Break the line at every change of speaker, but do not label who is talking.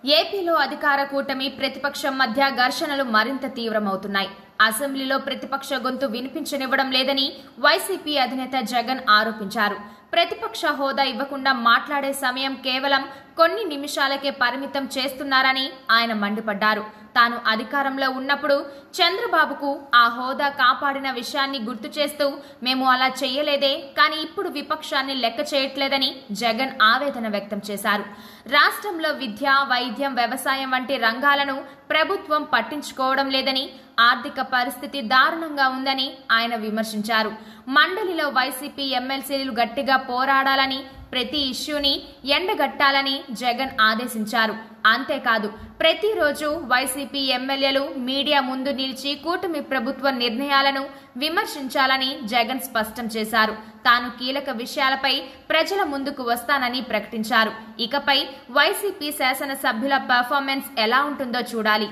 ఏపీలో అధికార కూటమి ప్రతిపక్షం మధ్య ఘర్షణలు మరింత తీవ్రమవుతున్నాయి. అసెంబ్లీలో ప్రతిపక్ష గొంతు వినిపించనివ్వడం లేదని వైసీపీ అధినేత జగన్ ఆరోపించారు. ప్రతిపక్ష హోదా ఇవ్వకుండా మాట్లాడే సమయం కేవలం కొన్ని నిమిషాలకే పరిమితం చేస్తున్నారని ఆయన మండిపడ్డారు. తాను అధికారంలో ఉన్నప్పుడు చంద్రబాబుకు ఆ హోదా కాపాడిన విషయాన్ని గుర్తు చేస్తూ మేము అలా చేయలేదే, కానీ ఇప్పుడు విపక్షాన్ని లెక్క చేయట్లేదని జగన్ ఆవేదన వ్యక్తం చేశారు. రాష్ట్రంలో విద్య, వైద్యం, వ్యవసాయం వంటి రంగాలను ప్రభుత్వం పట్టించుకోవడం లేదని, ఆర్థిక పరిస్థితి దారుణంగా ఉందని ఆయన విమర్శించారు. మండలిలో వైసీపీ ఎమ్మెల్సీలు గట్టిగా పోరాడాలని, ప్రతి ఇష్యూని ఎండగట్టాలని జగన్ ఆదేశించారు. అంతేకాదు, ప్రతిరోజు వైసీపీ ఎమ్మెల్యేలు మీడియా ముందు నిలిచి కూటమి ప్రభుత్వ నిర్ణయాలను విమర్శించాలని జగన్ స్పష్టం చేశారు. తాను కీలక విషయాలపై ప్రజల ముందుకు వస్తానని ప్రకటించారు. ఇకపై వైసీపీ శాసనసభ్యుల పెర్ఫార్మెన్స్ ఎలా ఉంటుందో చూడాలి.